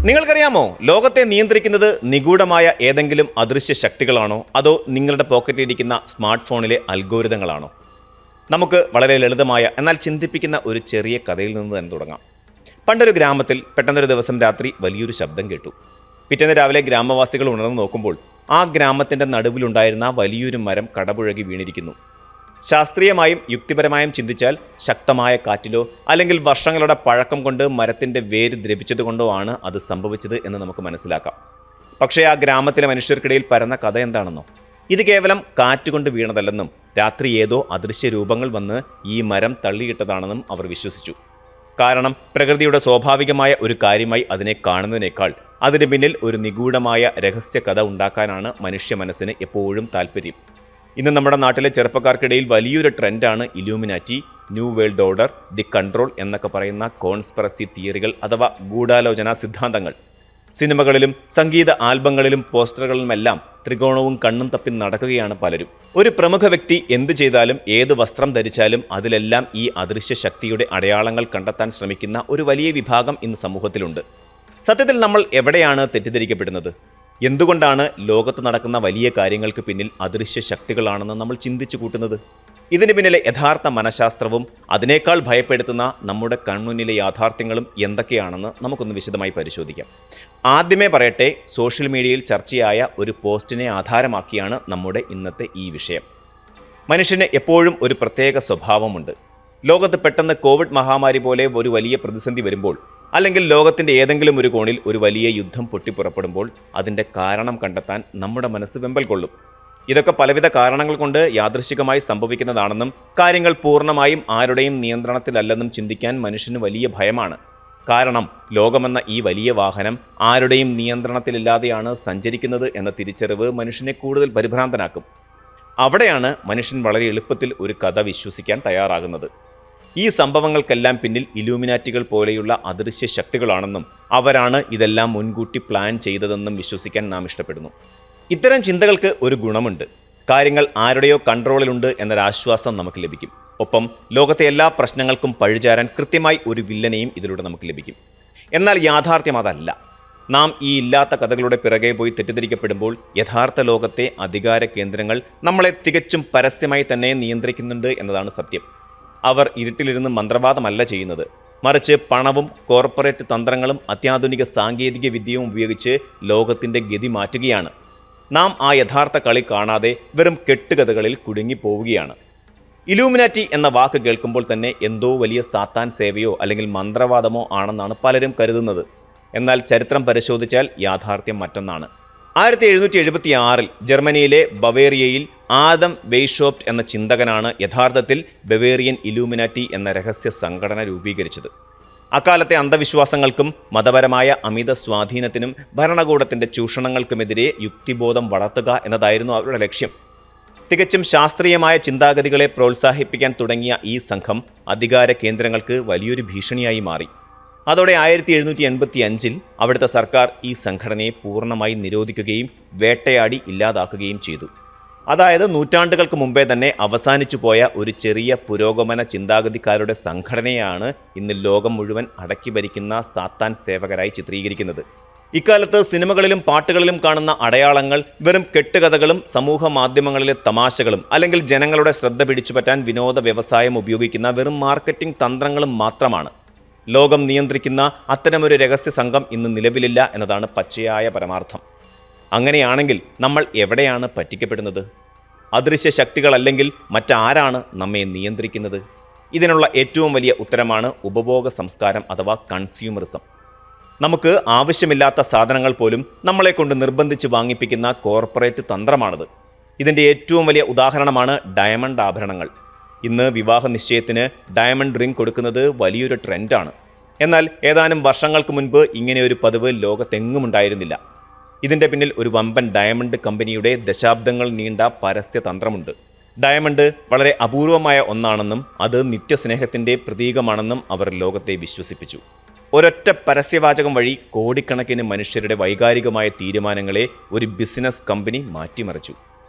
നിങ്ങൾക്കറിയാമോ, ലോകത്തെ നിയന്ത്രിക്കുന്നത് നിഗൂഢമായ ഏതെങ്കിലും അദൃശ്യ ശക്തികളാണോ അതോ നിങ്ങളുടെ പോക്കറ്റിലിരിക്കുന്ന സ്മാർട്ട് ഫോണിലെ അൽഗോരിതങ്ങളാണോ? നമുക്ക് വളരെ ലളിതമായ എന്നാൽ ചിന്തിപ്പിക്കുന്ന ഒരു ചെറിയ കഥയിൽ നിന്ന് തന്നെ തുടങ്ങാം. പണ്ടൊരു ഗ്രാമത്തിൽ പെട്ടെന്നൊരു ദിവസം രാത്രി വലിയൊരു ശബ്ദം കേട്ടു. പിറ്റേന്ന് രാവിലെ ഗ്രാമവാസികൾ ഉണർന്നു നോക്കുമ്പോൾ ആ ഗ്രാമത്തിൻ്റെ നടുവിലുണ്ടായിരുന്ന വലിയൊരു മരം കടപുഴകി വീണിരിക്കുന്നു. ശാസ്ത്രീയമായും യുക്തിപരമായും ചിന്തിച്ചാൽ ശക്തമായ കാറ്റിലോ അല്ലെങ്കിൽ വർഷങ്ങളുടെ പഴക്കം കൊണ്ട് മരത്തിൻ്റെ വേര് ദ്രവിച്ചതുകൊണ്ടോ ആണ് അത് സംഭവിച്ചത് എന്ന് നമുക്ക് മനസ്സിലാക്കാം. പക്ഷേ ആ ഗ്രാമത്തിലെ മനുഷ്യർക്കിടയിൽ പരന്ന കഥ എന്താണെന്നോ? ഇത് കേവലം കാറ്റുകൊണ്ട് വീണതല്ലെന്നും രാത്രി ഏതോ അദൃശ്യ രൂപങ്ങൾ വന്ന് ഈ മരം തള്ളിയിട്ടതാണെന്നും അവർ വിശ്വസിച്ചു. കാരണം പ്രകൃതിയുടെ സ്വാഭാവികമായ ഒരു കാര്യമായി അതിനെ കാണുന്നതിനേക്കാൾ അതിന് പിന്നിൽ ഒരു നിഗൂഢമായ രഹസ്യ കഥ ഉണ്ടാക്കാനാണ് മനുഷ്യ മനസ്സിന് എപ്പോഴും താല്പര്യം. ഇന്ന് നമ്മുടെ നാട്ടിലെ ചെറുപ്പക്കാർക്കിടയിൽ വലിയൊരു ട്രെൻഡാണ് illuminati, new world order, the control എന്നൊക്കെ പറയുന്ന കോൺസ്പിറസി തിയറികൾ അഥവാ ഗൂഢാലോചനാ സിദ്ധാന്തങ്ങൾ. സിനിമകളിലും സംഗീത ആൽബങ്ങളിലും പോസ്റ്ററുകളിലുമെല്ലാം ത്രികോണവും കണ്ണും തപ്പി നടക്കുകയാണ് പലരും. ഒരു പ്രമുഖ വ്യക്തി എന്ത് ചെയ്താലും ഏത് വസ്ത്രം ധരിച്ചാലും അതിലെല്ലാം ഈ അദൃശ്യ ശക്തിയുടെ അടയാളങ്ങൾ കണ്ടെത്താൻ ശ്രമിക്കുന്ന ഒരു വലിയ വിഭാഗം ഇന്ന് സമൂഹത്തിലുണ്ട്. സത്യത്തിൽ നമ്മൾ എവിടെയാണ് തെറ്റിദ്ധരിക്കപ്പെടുന്നത്? എന്തുകൊണ്ടാണ് ലോകത്ത് നടക്കുന്ന വലിയ കാര്യങ്ങൾക്ക് പിന്നിൽ അദൃശ്യ ശക്തികളാണെന്ന് നമ്മൾ ചിന്തിച്ചു കൂട്ടുന്നത്? ഇതിന് പിന്നിലെ യഥാർത്ഥ മനഃശാസ്ത്രവും അതിനേക്കാൾ ഭയപ്പെടുത്തുന്ന നമ്മുടെ കൺമുന്നിലെ യാഥാർത്ഥ്യങ്ങളും എന്തൊക്കെയാണെന്ന് നമുക്കൊന്ന് വിശദമായി പരിശോധിക്കാം. ആദ്യമേ പറയട്ടെ, സോഷ്യൽ മീഡിയയിൽ ചർച്ചയായ ഒരു പോസ്റ്റിനെ ആധാരമാക്കിയാണ് നമ്മുടെ ഇന്നത്തെ ഈ വിഷയം. മനുഷ്യന് എപ്പോഴും ഒരു പ്രത്യേക സ്വഭാവമുണ്ട്. ലോകത്ത് പെട്ടെന്ന് കോവിഡ് മഹാമാരി പോലെ ഒരു വലിയ പ്രതിസന്ധി വരുമ്പോൾ, അല്ലെങ്കിൽ ലോകത്തിൻ്റെ ഏതെങ്കിലും ഒരു കോണിൽ ഒരു വലിയ യുദ്ധം പൊട്ടിപ്പുറപ്പെടുമ്പോൾ അതിൻ്റെ കാരണം കണ്ടെത്താൻ നമ്മുടെ മനസ്സ് വെമ്പൽ കൊള്ളും. ഇതൊക്കെ പലവിധ കാരണങ്ങൾ കൊണ്ട് യാദൃശ്ചികമായി സംഭവിക്കുന്നതാണെന്നും കാര്യങ്ങൾ പൂർണ്ണമായും ആരുടെയും നിയന്ത്രണത്തിലല്ലെന്നും ചിന്തിക്കാൻ മനുഷ്യന് വലിയ ഭയമാണ്. കാരണം ലോകമെന്ന ഈ വലിയ വാഹനം ആരുടെയും നിയന്ത്രണത്തിലില്ലാതെയാണ് സഞ്ചരിക്കുന്നത് എന്ന തിരിച്ചറിവ് മനുഷ്യനെ കൂടുതൽ പരിഭ്രാന്തനാക്കും. അവിടെയാണ് മനുഷ്യൻ വളരെ എളുപ്പത്തിൽ ഒരു കഥ വിശ്വസിക്കാൻ തയ്യാറാകുന്നത്. ഈ സംഭവങ്ങൾക്കെല്ലാം പിന്നിൽ ഇലൂമിനാറ്റികൾ പോലെയുള്ള അദൃശ്യ ശക്തികളാണെന്നും അവരാണ് ഇതെല്ലാം മുൻകൂട്ടി പ്ലാൻ ചെയ്തതെന്നും വിശ്വസിക്കാൻ നാം ഇഷ്ടപ്പെടുന്നു. ഇത്തരം ചിന്തകൾക്ക് ഒരു ഗുണമുണ്ട്. കാര്യങ്ങൾ ആരുടെയോ കൺട്രോളിലുണ്ട് എന്നൊരാശ്വാസം നമുക്ക് ലഭിക്കും. ഒപ്പം ലോകത്തെ എല്ലാ പ്രശ്നങ്ങൾക്കും പഴിചാരാൻ കൃത്യമായി ഒരു വില്ലനെയും ഇതിലൂടെ നമുക്ക് ലഭിക്കും. എന്നാൽ യാഥാർത്ഥ്യം അതല്ല. നാം ഈ ഇല്ലാത്ത കഥകളുടെ പിറകെ പോയി തെറ്റിദ്ധരിക്കപ്പെടുമ്പോൾ യഥാർത്ഥ ലോകത്തെ അധികാര കേന്ദ്രങ്ങൾ നമ്മളെ തികച്ചും പരസ്യമായി തന്നെ നിയന്ത്രിക്കുന്നുണ്ട് എന്നതാണ് സത്യം. അവർ ഇരുട്ടിലിരുന്ന് മന്ത്രവാദമല്ല ചെയ്യുന്നത്, മറിച്ച് പണവും കോർപ്പറേറ്റ് തന്ത്രങ്ങളും അത്യാധുനിക സാങ്കേതിക വിദ്യയും ഉപയോഗിച്ച് ലോകത്തിൻ്റെ ഗതി മാറ്റുകയാണ്. നാം ആ യഥാർത്ഥ കളി കാണാതെ വെറും കെട്ടുകഥകളിൽ കുടുങ്ങിപ്പോവുകയാണ്. ഇലൂമിനാറ്റി എന്ന വാക്ക് കേൾക്കുമ്പോൾ തന്നെ എന്തോ വലിയ സാത്താൻ സേവയോ അല്ലെങ്കിൽ മന്ത്രവാദമോ ആണെന്നാണ് പലരും കരുതുന്നത്. എന്നാൽ ചരിത്രം പരിശോധിച്ചാൽ യാഥാർത്ഥ്യം മറ്റൊന്നാണ്. 1776 ജർമ്മനിയിലെ ബവേറിയയിൽ ആദം വെയ്ഷോപ്റ്റ് എന്ന ചിന്തകനാണ് യഥാർത്ഥത്തിൽ ബവേറിയൻ ഇലൂമിനാറ്റി എന്ന രഹസ്യ സംഘടന രൂപീകരിച്ചത്. അക്കാലത്തെ അന്ധവിശ്വാസങ്ങൾക്കും മതപരമായ അമിത സ്വാധീനത്തിനും ഭരണകൂടത്തിൻ്റെ ചൂഷണങ്ങൾക്കുമെതിരെ യുക്തിബോധം വളർത്തുക എന്നതായിരുന്നു അവരുടെ ലക്ഷ്യം. തികച്ചും ശാസ്ത്രീയമായ ചിന്താഗതികളെ പ്രോത്സാഹിപ്പിക്കാൻ തുടങ്ങിയ ഈ സംഘം അധികാര കേന്ദ്രങ്ങൾക്ക് വലിയൊരു ഭീഷണിയായി മാറി. അതോടെ 1785 അവിടുത്തെ സർക്കാർ ഈ സംഘടനയെ പൂർണ്ണമായി നിരോധിക്കുകയും വേട്ടയാടി ഇല്ലാതാക്കുകയും ചെയ്തു. അതായത് നൂറ്റാണ്ടുകൾക്ക് മുമ്പേ തന്നെ അവസാനിച്ചു പോയ ഒരു ചെറിയ പുരോഗമന ചിന്താഗതിക്കാരുടെ സംഘടനയാണ് ഇന്ന് ലോകം മുഴുവൻ അടക്കി ഭരിക്കുന്ന സാത്താൻ സേവകരായി ചിത്രീകരിക്കുന്നത്. ഇക്കാലത്ത് സിനിമകളിലും പാട്ടുകളിലും കാണുന്ന അടയാളങ്ങൾ വെറും കെട്ടുകഥകളും സമൂഹ മാധ്യമങ്ങളിലെ തമാശകളും അല്ലെങ്കിൽ ജനങ്ങളുടെ ശ്രദ്ധ പിടിച്ചുപറ്റാൻ വിനോദ വ്യവസായം ഉപയോഗിക്കുന്ന വെറും മാർക്കറ്റിംഗ് തന്ത്രങ്ങളും മാത്രമാണ്. ലോകം നിയന്ത്രിക്കുന്ന അത്തരമൊരു രഹസ്യ സംഘം ഇന്ന് നിലവിലില്ല എന്നതാണ് പച്ചയായ പരമാർത്ഥം. അങ്ങനെയാണെങ്കിൽ നമ്മൾ എവിടെയാണ് പറ്റിക്കപ്പെടുന്നത്? അദൃശ്യ ശക്തികളല്ലെങ്കിൽ മറ്റാരാണ് നമ്മെ നിയന്ത്രിക്കുന്നത്? ഇതിനുള്ള ഏറ്റവും വലിയ ഉത്തരമാണ് ഉപഭോഗ സംസ്കാരം അഥവാ കൺസ്യൂമറിസം. നമുക്ക് ആവശ്യമില്ലാത്ത സാധനങ്ങൾ പോലും നമ്മളെ കൊണ്ട് നിർബന്ധിച്ച് വാങ്ങിപ്പിക്കുന്ന കോർപ്പറേറ്റ് തന്ത്രമാണിത്. ഇതിൻ്റെ ഏറ്റവും വലിയ ഉദാഹരണമാണ് ഡയമണ്ട് ആഭരണങ്ങൾ. ഇന്ന് വിവാഹ നിശ്ചയത്തിന് ഡയമണ്ട് റിംഗ് കൊടുക്കുന്നത് വലിയൊരു ട്രെൻഡാണ്. എന്നാൽ ഏതാനും വർഷങ്ങൾക്ക് മുൻപ് ഇങ്ങനെയൊരു പതിവ് ലോകത്തെങ്ങും ഉണ്ടായിരുന്നില്ല. ഇതിൻ്റെ പിന്നിൽ ഒരു വമ്പൻ ഡയമണ്ട് കമ്പനിയുടെ ദശാബ്ദങ്ങൾ നീണ്ട പരസ്യ തന്ത്രമുണ്ട്. ഡയമണ്ട് വളരെ അപൂർവമായ ഒന്നാണെന്നും അത് നിത്യസ്നേഹത്തിൻ്റെ പ്രതീകമാണെന്നും അവർ ലോകത്തെ വിശ്വസിപ്പിച്ചു. ഒരൊറ്റ പരസ്യവാചകം വഴി കോടിക്കണക്കിന് മനുഷ്യരുടെ വൈകാരികമായ തീരുമാനങ്ങളെ ഒരു ബിസിനസ് കമ്പനി മാറ്റിമറിച്ചു.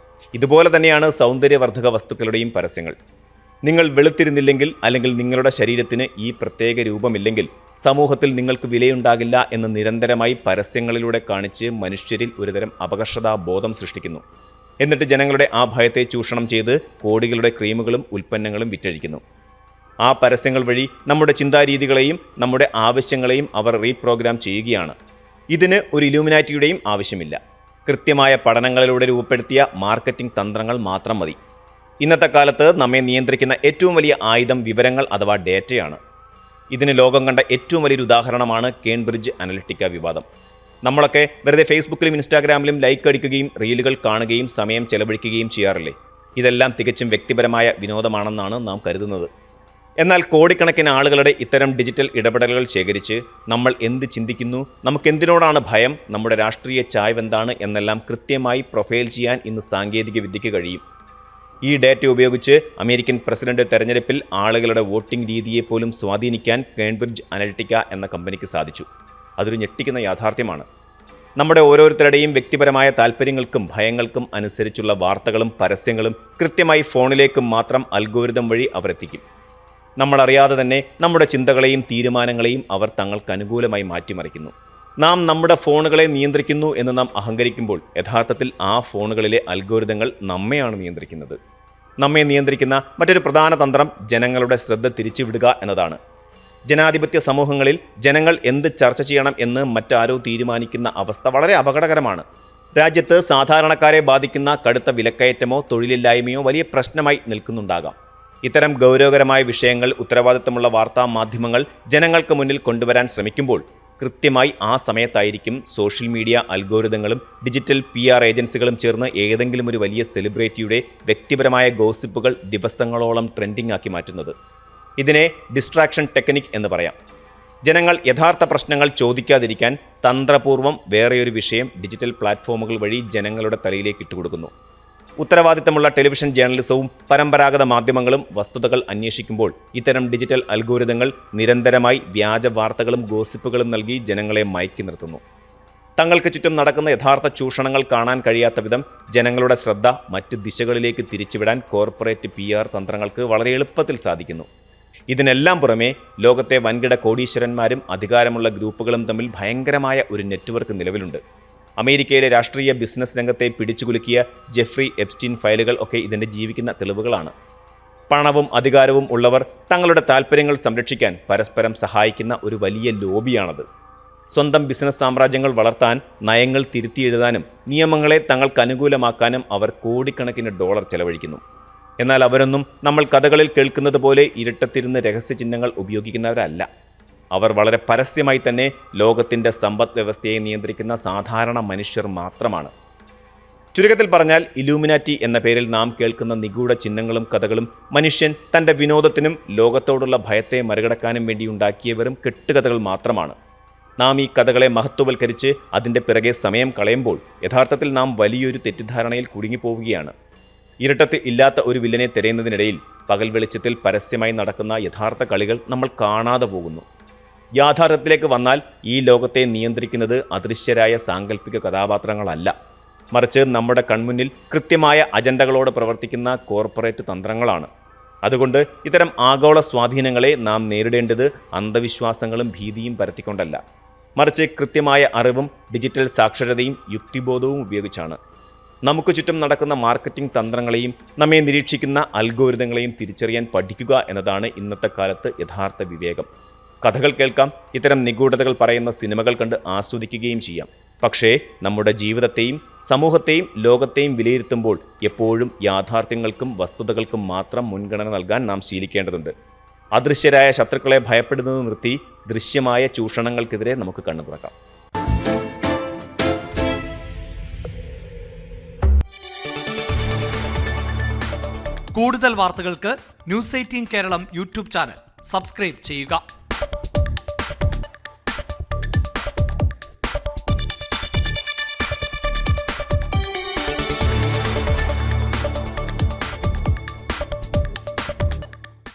ഇതുപോലെ തന്നെയാണ് സൗന്ദര്യവർദ്ധക വസ്തുക്കളുടെയും പരസ്യങ്ങൾ. നിങ്ങൾ വെളുത്തിരുന്നില്ലെങ്കിൽ അല്ലെങ്കിൽ നിങ്ങളുടെ ശരീരത്തിന് ഈ പ്രത്യേക രൂപമില്ലെങ്കിൽ സമൂഹത്തിൽ നിങ്ങൾക്ക് വിലയുണ്ടാകില്ല എന്ന് നിരന്തരമായി പരസ്യങ്ങളിലൂടെ കാണിച്ച് മനുഷ്യരിൽ ഒരുതരം അപകർഷതാബോധം സൃഷ്ടിക്കുന്നു. എന്നിട്ട് ജനങ്ങളുടെ ആ ഭയത്തെ ചൂഷണം ചെയ്ത് കോടികളുടെ ക്രീമുകളും ഉൽപ്പന്നങ്ങളും വിറ്റഴിക്കുന്നു. ആ പരസ്യങ്ങൾ വഴി നമ്മുടെ ചിന്താരീതികളെയും നമ്മുടെ ആവശ്യങ്ങളെയും അവർ റീപ്രോഗ്രാം ചെയ്യുകയാണ്. ഇതിന് ഒരു ഇലൂമിനാറ്റിയുടെയും ആവശ്യമില്ല. കൃത്യമായ പഠനങ്ങളിലൂടെ രൂപപ്പെടുത്തിയ മാർക്കറ്റിംഗ് തന്ത്രങ്ങൾ മാത്രം മതി. ഇന്നത്തെ കാലത്ത് നമ്മെ നിയന്ത്രിക്കുന്ന ഏറ്റവും വലിയ ആയുധം വിവരങ്ങൾ അഥവാ ഡേറ്റയാണ്. ഇതിന് ലോകം കണ്ട ഏറ്റവും വലിയൊരു ഉദാഹരണമാണ് കേംബ്രിഡ്ജ് അനലിറ്റിക്ക വിവാദം. നമ്മളൊക്കെ വെറുതെ ഫേസ്ബുക്കിലും ഇൻസ്റ്റാഗ്രാമിലും ലൈക്ക് അടിക്കുകയും റീലുകൾ കാണുകയും സമയം ചെലവഴിക്കുകയും ചെയ്യാറില്ലേ? ഇതെല്ലാം തികച്ചും വ്യക്തിപരമായ വിനോദമാണെന്നാണ് നാം കരുതുന്നത്. എന്നാൽ കോടിക്കണക്കിന് ആളുകളുടെ ഇത്തരം ഡിജിറ്റൽ ഇടപെടലുകൾ ശേഖരിച്ച് നമ്മൾ എന്ത് ചിന്തിക്കുന്നു, നമുക്കെന്തിനോടാണ് ഭയം, നമ്മുടെ രാഷ്ട്രീയ ചായ്വെന്താണ് എന്നെല്ലാം കൃത്യമായി പ്രൊഫൈൽ ചെയ്യാൻ ഇന്ന് സാങ്കേതിക വിദ്യയ്ക്ക് കഴിയും. ഈ ഡേറ്റ ഉപയോഗിച്ച് അമേരിക്കൻ പ്രസിഡന്റ് തെരഞ്ഞെടുപ്പിൽ ആളുകളുടെ വോട്ടിംഗ് രീതിയെ പോലും സ്വാധീനിക്കാൻ കേംബ്രിഡ്ജ് അനലിറ്റിക്ക എന്ന കമ്പനിക്ക് സാധിച്ചു. അതൊരു ഞെട്ടിക്കുന്ന യാഥാർത്ഥ്യമാണ്. നമ്മുടെ ഓരോരുത്തരുടെയും വ്യക്തിപരമായ താല്പര്യങ്ങൾക്കും ഭയങ്ങൾക്കും അനുസരിച്ചുള്ള വാർത്തകളും പരസ്യങ്ങളും കൃത്യമായി ഫോണിലേക്ക് മാത്രം അൽഗോരിതം വഴി അവർ എത്തിക്കും. നമ്മളറിയാതെ തന്നെ നമ്മുടെ ചിന്തകളെയും തീരുമാനങ്ങളെയും അവർ തങ്ങൾക്ക് അനുകൂലമായി മാറ്റിമറിക്കുന്നു. നാം നമ്മുടെ ഫോണുകളെ നിയന്ത്രിക്കുന്നു എന്ന് നാം അഹങ്കരിക്കുമ്പോൾ യഥാർത്ഥത്തിൽ ആ ഫോണുകളിലെ അൽഗോരിതങ്ങൾ നമ്മെയാണ് നിയന്ത്രിക്കുന്നത്. നമ്മെ നിയന്ത്രിക്കുന്ന മറ്റൊരു പ്രധാന തന്ത്രം ജനങ്ങളുടെ ശ്രദ്ധ തിരിച്ചുവിടുക എന്നതാണ്. ജനാധിപത്യ സമൂഹങ്ങളിൽ ജനങ്ങൾ എന്ത് ചർച്ച ചെയ്യണം എന്ന് മറ്റാരോ തീരുമാനിക്കുന്ന അവസ്ഥ വളരെ അപകടകരമാണ്. രാജ്യത്ത് സാധാരണക്കാരെ ബാധിക്കുന്ന കടുത്ത വിലക്കയറ്റമോ തൊഴിലില്ലായ്മയോ വലിയ പ്രശ്നമായി നിൽക്കുന്നുണ്ടാകാം. ഇത്തരം ഗൗരവകരമായ വിഷയങ്ങൾ ഉത്തരവാദിത്തമുള്ള വാർത്താ മാധ്യമങ്ങൾ ജനങ്ങൾക്ക് മുന്നിൽ കൊണ്ടുവരാൻ ശ്രമിക്കുമ്പോൾ കൃത്യമായി ആ സമയത്തായിരിക്കും സോഷ്യൽ മീഡിയ അൽഗോരിതങ്ങളും ഡിജിറ്റൽ PR ഏജൻസികളും ചേർന്ന് ഏതെങ്കിലും ഒരു വലിയ സെലിബ്രിറ്റിയുടെ വ്യക്തിപരമായ ഗോസിപ്പുകൾ ദിവസങ്ങളോളം ട്രെൻഡിംഗ് ആക്കി മാറ്റുന്നത്. ഇതിനെ ഡിസ്ട്രാക്ഷൻ ടെക്നിക് എന്ന് പറയാം. ജനങ്ങൾ യഥാർത്ഥ പ്രശ്നങ്ങൾ ചോദിക്കാതിരിക്കാൻ തന്ത്രപൂർവ്വം വേറെയൊരു വിഷയം ഡിജിറ്റൽ പ്ലാറ്റ്ഫോമുകൾ വഴി ജനങ്ങളുടെ തലയിലേക്ക് ഇട്ടുകൊടുക്കുന്നു. ഉത്തരവാദിത്തമുള്ള ടെലിവിഷൻ ജേർണലിസവും പരമ്പരാഗത മാധ്യമങ്ങളും വസ്തുതകൾ അന്വേഷിക്കുമ്പോൾ ഇത്തരം ഡിജിറ്റൽ അൽഗോരിതങ്ങൾ നിരന്തരമായി വ്യാജ വാർത്തകളും ഗോസിപ്പുകളും നൽകി ജനങ്ങളെ മയക്കി നിർത്തുന്നു. തങ്ങൾക്ക് ചുറ്റും നടക്കുന്ന യഥാർത്ഥ ചൂഷണങ്ങൾ കാണാൻ കഴിയാത്ത വിധം ജനങ്ങളുടെ ശ്രദ്ധ മറ്റ് ദിശകളിലേക്ക് തിരിച്ചുവിടാൻ കോർപ്പറേറ്റ് PR തന്ത്രങ്ങൾക്ക് വളരെ എളുപ്പത്തിൽ സാധിക്കുന്നു. ഇതിനെല്ലാം പുറമെ ലോകത്തെ വൻകിട കോടീശ്വരന്മാരും അധികാരമുള്ള ഗ്രൂപ്പുകളും തമ്മിൽ ഭയങ്കരമായ ഒരു നെറ്റ്വർക്ക് നിലവിലുണ്ട്. അമേരിക്കയിലെ രാഷ്ട്രീയ ബിസിനസ് രംഗത്തെ പിടിച്ചുകുലുക്കിയ ജെഫ്രി എപ്സ്റ്റീൻ ഫയലുകൾ ഒക്കെ ഇതിൻ്റെ ജീവിക്കുന്ന തെളിവുകളാണ്. പണവും അധികാരവും ഉള്ളവർ തങ്ങളുടെ താൽപ്പര്യങ്ങൾ സംരക്ഷിക്കാൻ പരസ്പരം സഹായിക്കുന്ന ഒരു വലിയ ലോബിയാണത്. സ്വന്തം ബിസിനസ് സാമ്രാജ്യങ്ങൾ വളർത്താൻ നയങ്ങൾ തിരുത്തിയെഴുതാനും നിയമങ്ങളെ തങ്ങൾക്ക് അനുകൂലമാക്കാനും അവർ കോടിക്കണക്കിന് $. ചെലവഴിക്കുന്നു. എന്നാൽ അവരൊന്നും നമ്മൾ കഥകളിൽ കേൾക്കുന്നത് പോലെ ഇരുട്ടത്തിരുന്ന് രഹസ്യചിഹ്നങ്ങൾ ഉപയോഗിക്കുന്നവരല്ല. അവർ വളരെ പരസ്യമായി തന്നെ ലോകത്തിൻ്റെ സമ്പദ് വ്യവസ്ഥയെ നിയന്ത്രിക്കുന്ന സാധാരണ മനുഷ്യർ മാത്രമാണ്. ചുരുക്കത്തിൽ പറഞ്ഞാൽ ഇലൂമിനാറ്റി എന്ന പേരിൽ നാം കേൾക്കുന്ന നിഗൂഢ ചിഹ്നങ്ങളും കഥകളും മനുഷ്യൻ തൻ്റെ വിനോദത്തിനും ലോകത്തോടുള്ള ഭയത്തെ മറികടക്കാനും വേണ്ടി ഉണ്ടാക്കിയ വെറും കെട്ടുകഥകൾ മാത്രമാണ്. നാം ഈ കഥകളെ മഹത്വവൽക്കരിച്ച് അതിൻ്റെ പിറകെ സമയം കളയുമ്പോൾ യഥാർത്ഥത്തിൽ നാം വലിയൊരു തെറ്റിദ്ധാരണയിൽ കുടുങ്ങിപ്പോവുകയാണ്. ഇരുട്ടത്ത് ഇല്ലാത്ത ഒരു വില്ലനെ തിരയുന്നതിനിടയിൽ പകൽ വെളിച്ചത്തിൽ പരസ്യമായി നടക്കുന്ന യഥാർത്ഥ കളികൾ നമ്മൾ കാണാതെ പോകുന്നു. യാഥാർത്ഥ്യത്തിലേക്ക് വന്നാൽ ഈ ലോകത്തെ നിയന്ത്രിക്കുന്നത് അദൃശ്യരായ സാങ്കല്പിക കഥാപാത്രങ്ങളല്ല, മറിച്ച് നമ്മുടെ കൺമുന്നിൽ കൃത്യമായ അജണ്ടകളോട് പ്രവർത്തിക്കുന്ന കോർപ്പറേറ്റ് തന്ത്രങ്ങളാണ്. അതുകൊണ്ട് ഇത്തരം ആഗോള സ്വാധീനങ്ങളെ നാം നേരിടേണ്ടത് അന്ധവിശ്വാസങ്ങളും ഭീതിയും പരത്തിക്കൊണ്ടല്ല, മറിച്ച് കൃത്യമായ അറിവും ഡിജിറ്റൽ സാക്ഷരതയും യുക്തിബോധവും ഉപയോഗിച്ചാണ്. നമുക്ക് ചുറ്റും നടക്കുന്ന മാർക്കറ്റിംഗ് തന്ത്രങ്ങളെയും നമ്മെ നിരീക്ഷിക്കുന്ന അൽഗോരിതങ്ങളെയും തിരിച്ചറിയാൻ പഠിക്കുക എന്നതാണ് ഇന്നത്തെ കാലത്ത് യഥാർത്ഥ വിവേകം. കഥകൾ കേൾക്കാം, ഇത്തരം നിഗൂഢതകൾ പറയുന്ന സിനിമകൾ കണ്ട് ആസ്വദിക്കുകയും ചെയ്യാം. പക്ഷേ നമ്മുടെ ജീവിതത്തെയും സമൂഹത്തെയും ലോകത്തെയും വിലയിരുത്തുമ്പോൾ എപ്പോഴും യാഥാർത്ഥ്യങ്ങൾക്കും വസ്തുതകൾക്കും മാത്രം മുൻഗണന നൽകാൻ നാം ശീലിക്കേണ്ടതുണ്ട്. അദൃശ്യരായ ശത്രുക്കളെ ഭയപ്പെടുന്നത് നിർത്തി ദൃശ്യമായ ചൂഷണങ്ങൾക്കെതിരെ നമുക്ക് കണ്ണു തുറക്കാം. കൂടുതൽ വാർത്തകൾക്ക് News 18 Keralam YouTube channel subscribe ചെയ്യുക.